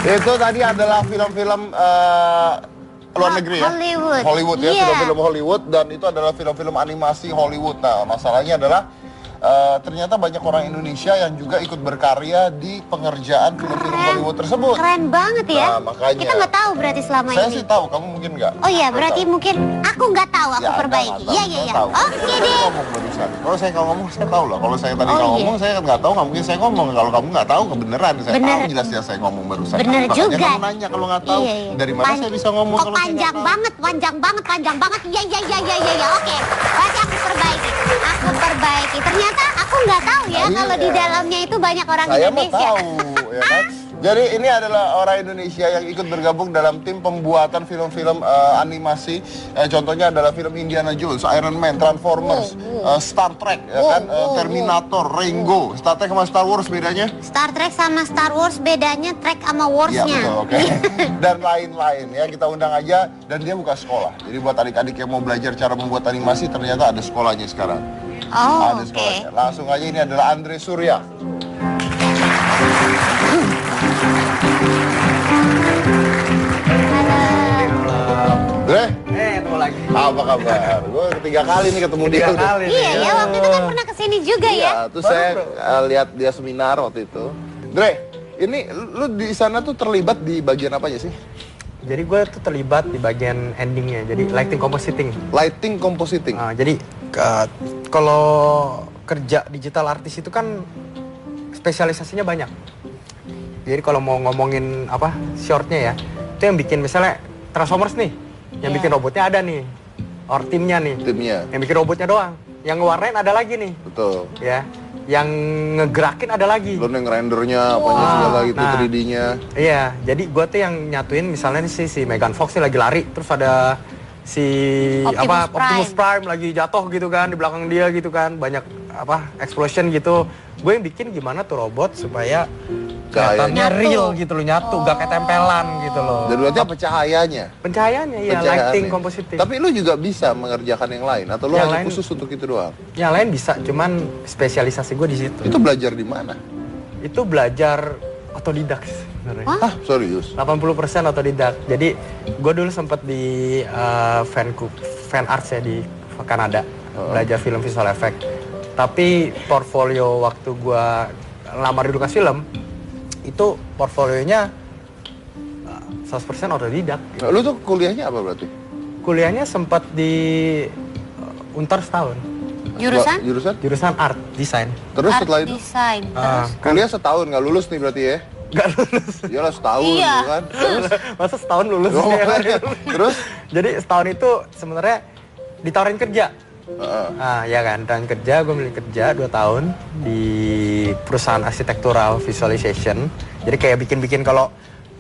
Itu tadi adalah film-film luar negeri ya? Hollywood ya, film-film Hollywood. Dan itu adalah film-film animasi Hollywood. Nah, masalahnya adalah ternyata banyak orang Indonesia yang juga ikut berkarya di pengerjaan film-film Hollywood tersebut. Keren banget ya. Nah, makanya. Kita nggak tahu berarti selama Saya ini. sih tahu, kamu mungkin nggak. Oh iya, berarti mungkin aku nggak tahu, aku perbaiki. Iya, iya, iya. Oke deh. Ngomong barusan. Kalau saya kalau ngomong, saya tahu lah. Kalau saya tadi nggak ngomong, saya nggak tahu, nggak mungkin saya ngomong. Kalau kamu nggak tahu, kebeneran. Saya tahu jelas-jelas saya ngomong barusan. Bener Makanya juga. kamu nanya kalau nggak tahu, dari mana saya bisa ngomong Kok kalau saya nggak panjang tahu? banget, panjang banget, panjang banget. Iya, iya, iya, iya, iya. Oke, berarti aku perbaiki. Aku perbaiki. Ternyata aku nggak tahu ya kalau di dalamnya itu banyak orang Indonesia. Saya mau tahu, ya kan? Jadi ini adalah orang Indonesia yang ikut bergabung dalam tim pembuatan film-film animasi. Contohnya adalah film Indiana Jones, Iron Man, Transformers, Star Trek, ya kan? Terminator, Rango. Star Trek sama Star Wars bedanya? Star Trek sama Star Wars bedanya Trek sama Wars-nya. Iya betul, oke. Dan lain-lain ya, kita undang aja. Dan dia buka sekolah. Jadi buat adik-adik yang mau belajar cara membuat animasi, ternyata ada sekolahnya sekarang. Oh, Ada sekolahnya. Langsung aja, ini adalah Andre Surya. Dre, Ketemu lagi. apa kabar? Gue ketiga kali nih ketemu dia. Iya, ya waktu itu kan pernah kesini juga ya. Iya, terus saya lihat dia seminar waktu itu. Dre, ini lu di sana tuh terlibat di bagian apa aja sih? Jadi gue tuh terlibat di bagian endingnya, jadi lighting compositing. Lighting compositing. Jadi kalau kerja digital artist itu kan spesialisasinya banyak. Jadi kalau mau ngomongin apa shortnya ya, itu yang bikin misalnya Transformers nih, yang bikin robotnya ada nih, or timnya nih, yang bikin robotnya doang, yang ngewarnain ada lagi nih, betul, ya, yang ngegerakin ada lagi. Lo yang rendernya, apanya segala gitu, 3D-nya. Iya, jadi gue tuh yang nyatuin misalnya nih si Megan Fox nih lagi lari, terus ada si Optimus Prime lagi jatuh gitu kan di belakang dia gitu kan, banyak explosion gitu. Gue yang bikin gimana tuh robot supaya kelihatannya real gitu loh, nyatu, gak ketempelan gitu loh. Dan berarti apa cahayanya? Pencahayaannya iya, lighting compositing. Tapi lu juga bisa mengerjakan yang lain atau lu hanya khusus untuk itu doang? Yang lain bisa, cuman spesialisasi gue di situ. Itu belajar di mana? Itu belajar otodidak sebenarnya. Hah? Serius? 80% otodidak. Jadi gue dulu sempat di fan arts ya di Kanada, belajar film visual effect. Tapi portfolio waktu gue lamar di Lucasfilm itu portfolionya 100% otodidak. Gitu. Lu tuh kuliahnya apa berarti? Kuliahnya sempat di Untar setahun. Jurusan? Jurusan art design. Terus setelah itu? Design. Kuliah setahun nggak lulus nih berarti ya? Nggak lulus. Iyalah setahun kan. Terus? Masa setahun lulus? Terus? Jadi setahun itu sebenarnya ditawarin kerja. Ya kan, dan kerja, gue milih kerja 2 tahun di perusahaan arsitektural visualization. Jadi kayak bikin-bikin kalau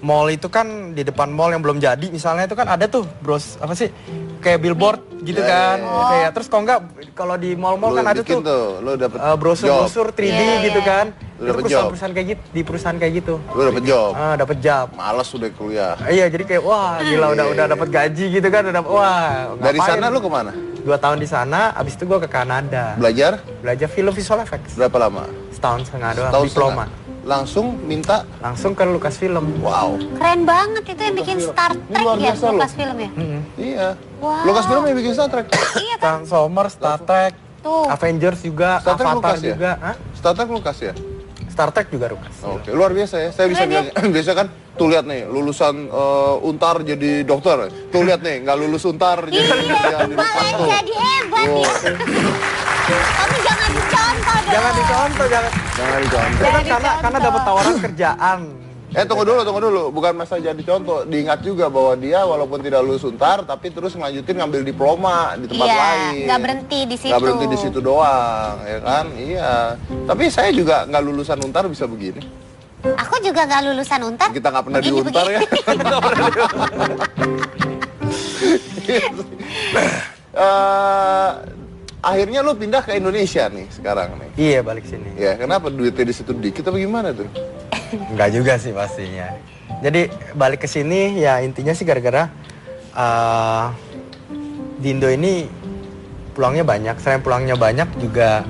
mall itu kan di depan mall yang belum jadi misalnya itu kan ada tuh kayak billboard gitu kan. Kayak terus kalau enggak kalau di mall-mall kan ada tuh lu dapet brosur 3D gitu kan. Lu itu perusahaan kayak gitu, di perusahaan kayak gitu. Lu dapet job. Dapet job. Males udah kuliah. Iya, jadi kayak wah gila udah dapet gaji gitu kan, wah. Dari sana lu kemana? 2 tahun di sana, abis itu gue ke Kanada. Belajar film visual effects. Berapa lama? Setahun setengah doang, diploma. Langsung minta? Langsung ke Lucasfilm. Wow. Keren banget itu yang bikin Star Trek ya, Lucasfilm ya? Iya. Wow. Lucasfilm yang bikin Star Trek? Iya kan? Transformers, Star Trek, Avengers juga, Star Trek Avatar Lucas juga. Ya? Star Trek Lucas ya? Star Trek juga Lucas. Oke, luar biasa ya. Saya bisa bilang, biasa kan tuh lihat nih, lulusan Untar jadi dokter. Tuh lihat nih, nggak lulus Untar jadi jadi hebat ya. Tapi jangan dicontoh dong. Jangan dicontoh. Karena dapat tawaran kerjaan. Tunggu dulu. Bukan masalah jadi contoh. Diingat juga bahwa dia walaupun tidak lulus Untar, tapi terus ngelanjutin ngambil diploma di tempat lain. Nggak berhenti di situ. Nggak berhenti di situ doang, ya kan? Iya. Tapi saya juga nggak lulusan Untar bisa begini. Aku juga nggak lulusan Untar. Kita nggak pernah di Untar ya. Akhirnya lu pindah ke Indonesia nih sekarang nih. Iya, balik sini. Ya, kenapa duitnya di situ dikit apa gimana tuh? Enggak juga sih pastinya. Jadi balik ke sini ya intinya sih gara-gara di Indo ini pulangnya banyak. Selain pulangnya banyak juga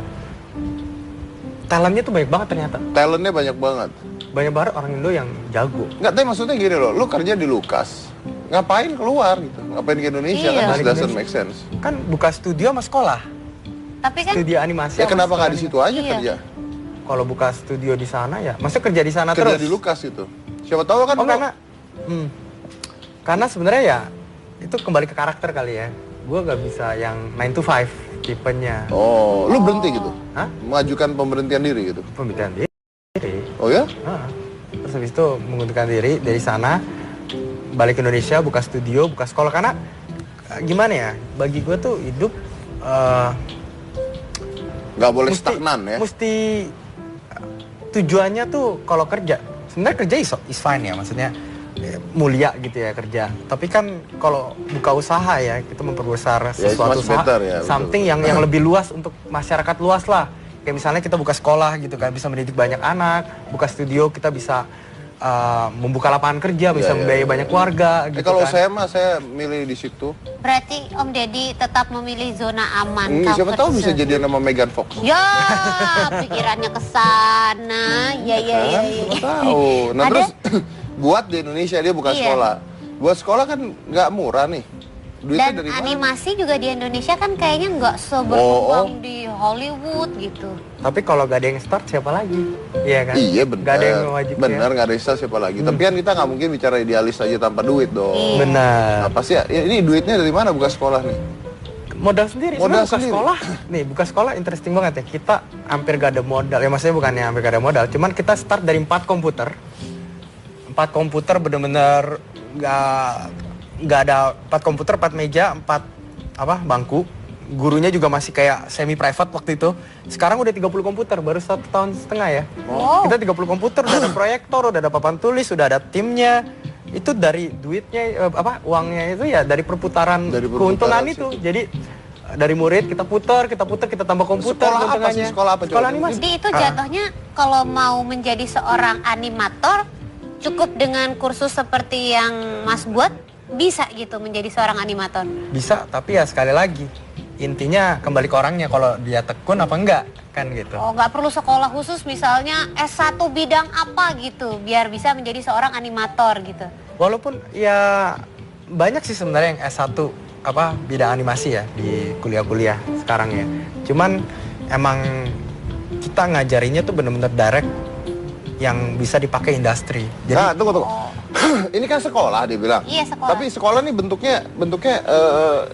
talentnya tuh banyak banget ternyata. Talentnya banyak banget. banyak banget orang Indo yang jago. Nggak, tapi maksudnya gini loh, lu kerja di Lukas, ngapain keluar gitu? Ngapain ke Indonesia? Iya. Kan doesn't make sense. Kan buka studio sama sekolah. Tapi kan Studio animasi. Ya sama kenapa nggak sekolah di situ aja Iya. kerja? Kalau buka studio di sana ya, maksudnya kerja di sana Kerja terus. di Lukas itu. Siapa tahu kan Oh lu- karena sebenarnya ya itu kembali ke karakter kali ya. Gue gak bisa yang 9 to 5 tipenya. Oh, lu berhenti gitu? Hah? Mengajukan pemberhentian diri gitu? Pemerintahan diri. Oh ya? Ah. Terus habis itu mengundurkan diri dari sana, balik ke Indonesia, buka studio, buka sekolah. Karena gimana ya, bagi gue tuh hidup Nggak boleh stagnan ya? Mesti tujuannya tuh kalau kerja, sebenarnya kerja is fine ya, maksudnya mulia gitu ya kerja. Tapi kan kalau buka usaha ya, kita memperbesar Ya, sesuatu it's much usaha, better ya, betul. something yang lebih luas untuk masyarakat luas lah. Kayak misalnya kita buka sekolah gitu kan, bisa mendidik banyak anak. Buka studio kita bisa membuka lapangan kerja, bisa membiayai banyak keluarga gitu Kalau kan. saya milih di situ. berarti Om Deddy tetap memilih zona aman. Siapa comfort tahu bisa zone. jadi nama Megan Fox. Ya, pikirannya ke sana. Ya. Kan? Siapa tahu. Nah Ada? terus buat di Indonesia dia buka Iya. sekolah. Buat sekolah kan nggak murah nih. Duitnya Dan dari mana? animasi juga di Indonesia kan kayaknya nggak seberkembang di Hollywood gitu. Tapi kalau gak ada yang start siapa lagi? Iya kan? Iya benar. Gak ada yang wajib Benar, nggak ada istilah siapa lagi. Tapi kan kita nggak mungkin bicara idealis aja tanpa duit dong. Iya. Benar. Nah, pasti ya, ini duitnya dari mana buka sekolah nih? Modal sendiri, Modal sebenarnya buka sendiri. sekolah. Nih, buka sekolah interesting banget ya. Kita hampir gak ada modal. Ya maksudnya bukannya hampir gak ada modal, cuman kita start dari 4 komputer. 4 komputer bener-bener gak ada 4 komputer, 4 meja, 4 bangku. Gurunya juga masih kayak semi private waktu itu. Sekarang udah 30 komputer, baru 1,5 tahun ya. Wow. Kita 30 komputer, udah ada proyektor, udah ada papan tulis, udah ada timnya. Itu dari duitnya uangnya itu ya dari perputaran, Dari perputaran keuntungan situ. itu. Jadi dari murid kita putar, kita tambah komputer. Sekolah apa keuntungannya. sih? Sekolah apa, Sekolah coba? animasi. Jadi itu jatuhnya kalau mau menjadi seorang animator cukup dengan kursus seperti yang Mas buat bisa gitu menjadi seorang animator. Bisa, tapi ya sekali lagi intinya kembali ke orangnya, kalau dia tekun apa enggak kan gitu. Oh, nggak perlu sekolah khusus misalnya S1 bidang apa gitu biar bisa menjadi seorang animator gitu. Walaupun ya banyak sih sebenarnya yang S1 bidang animasi ya di kuliah-kuliah sekarang ya. Cuman emang kita ngajarinnya tuh bener-bener direct yang bisa dipakai industri. Jadi Nah, tunggu. Ini kan sekolah dia bilang. Iya, sekolah. Tapi sekolah nih bentuknya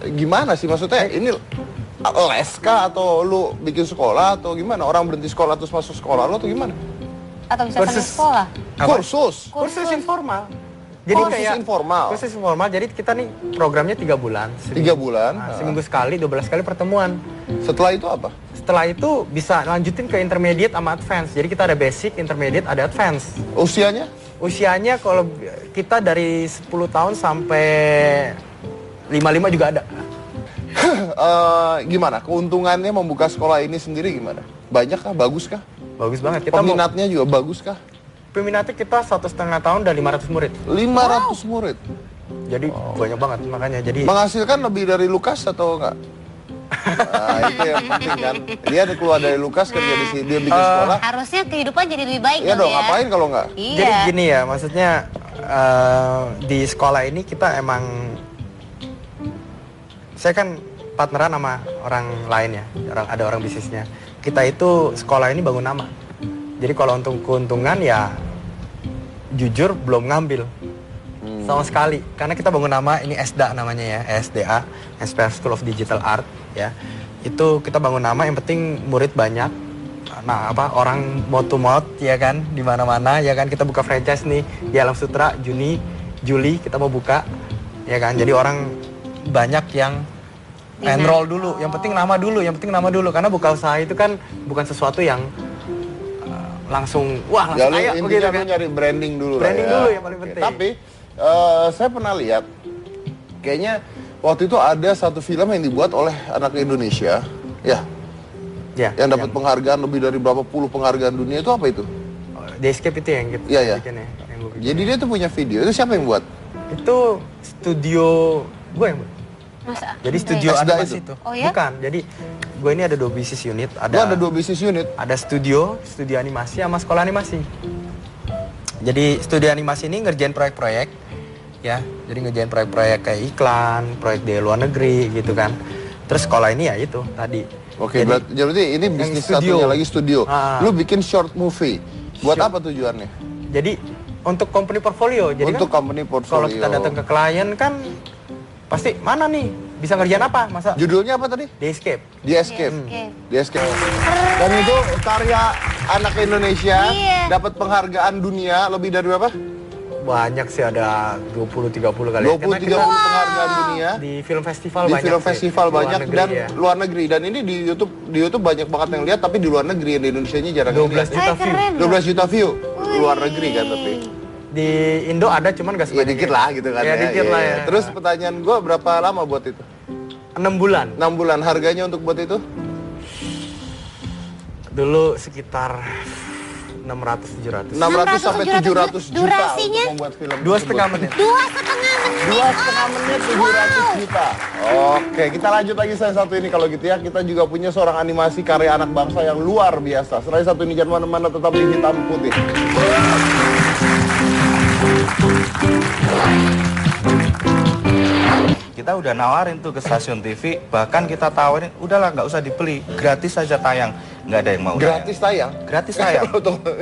gimana sih? Maksudnya ini les kah atau lu bikin sekolah atau gimana? Orang berhenti sekolah terus masuk sekolah lu atau gimana? Atau bisa sambil Kursus. sekolah. Apa? Kursus informal. Kursus informal. Kursus informal. Jadi kita nih programnya 3 bulan. 3 bulan. Nah, seminggu sekali, 12 kali pertemuan. Setelah itu apa? Setelah itu bisa lanjutin ke intermediate sama advance. Jadi kita ada basic, intermediate, ada advance. Usianya? Usianya kalau kita dari 10 tahun sampai 55 juga ada. Gimana? Keuntungannya membuka sekolah ini sendiri gimana? Banyak kah? Bagus kah? Bagus banget. Kita Peminatnya juga bagus kah? peminatnya kita 1,5 tahun dan 500 murid. 500 murid. Jadi banyak banget makanya. Jadi Menghasilkan lebih dari Lukas atau enggak? Nah, itu yang penting kan. Dia keluar dari Lukas kerja di sini, dia bikin sekolah. Harusnya kehidupan jadi lebih baik Iya dong, ya. ngapain kalau enggak? Iya. Jadi gini ya, maksudnya di sekolah ini kita emang, saya kan partneran sama orang lain ya, ada orang bisnisnya. Kita itu sekolah ini bangun nama. Jadi kalau untuk keuntungan ya jujur belum ngambil sama sekali, karena kita bangun nama ini ESDA namanya ya, ESDA, Aspire School of Digital Art ya. Itu kita bangun nama, yang penting murid banyak. Nah, orang mouth to mouth ya kan, di mana-mana ya kan. Kita buka franchise nih di Alam Sutra Juli kita mau buka ya kan. Jadi orang banyak yang enroll dulu, yang penting nama dulu, karena buka usaha itu kan bukan sesuatu yang langsung langsung Ya, kaya lu begitu intinya kan. lu nyari branding dulu Branding lah ya. dulu yang paling Oke, penting. Tapi saya pernah lihat kayaknya waktu itu ada satu film yang dibuat oleh anak Indonesia ya, Ya, yang dapat penghargaan lebih dari berapa puluh penghargaan dunia. Itu apa itu? The Escape itu yang kita Iya, iya. bikin ya, yang gua bikin. Jadi dia tuh punya video. Itu siapa yang buat? Itu studio gue yang buat. Masa? Jadi studio Asda animasi itu? itu. Oh ya? Bukan. Jadi gue ini ada 2 bisnis unit, Lu ada 2 bisnis unit. ada studio animasi sama sekolah animasi. Jadi studio animasi ini ngerjain proyek-proyek, ya. Jadi ngerjain proyek-proyek kayak iklan, proyek di luar negeri gitu kan. Terus sekolah ini ya itu tadi. Oke, jadi ini bisnis satunya lagi studio. Lu bikin short movie. Buat apa tujuannya? Jadi untuk company portfolio. Jadi untuk kan, company portfolio. kalau kita datang ke klien kan pasti mana nih bisa ngerjain apa? Masa judulnya apa tadi? The Escape. The Escape. The Escape. Dan itu karya anak Indonesia, dapat penghargaan dunia lebih dari berapa? Banyak sih, ada 20-30 kali. 20-30 penghargaan dunia. Di film festival di banyak. Film festival banyak negeri, dan ya. luar negeri. Dan ini di YouTube banyak banget yang lihat, tapi di luar negeri, di Indonesia-nya jarang 12 juta view. 12 juta view. Luar negeri kan tapi. Di Indo ada cuman gak sebanyak. Ya dikit lah gitu kan ya. Dikit lah ya. Terus pertanyaan gue, berapa lama buat itu? 6 bulan. 6 bulan. Harganya untuk buat itu? Dulu sekitar 600-700. 600 sampai 700 juta durasinya? untuk membuat film 2,5 menit. 2,5 menit. 700 juta. Oke, kita lanjut lagi selain satu ini. Kalau gitu ya, kita juga punya seorang animasi karya anak bangsa yang luar biasa. Selain satu ini, jangan mana-mana, tetap di Hitam Putih. Kita udah nawarin tuh ke stasiun TV, bahkan kita tawarin, udahlah nggak usah dibeli, gratis saja tayang. Nggak ada yang mau. Gratis tayang? Gratis tayang. Tunggu.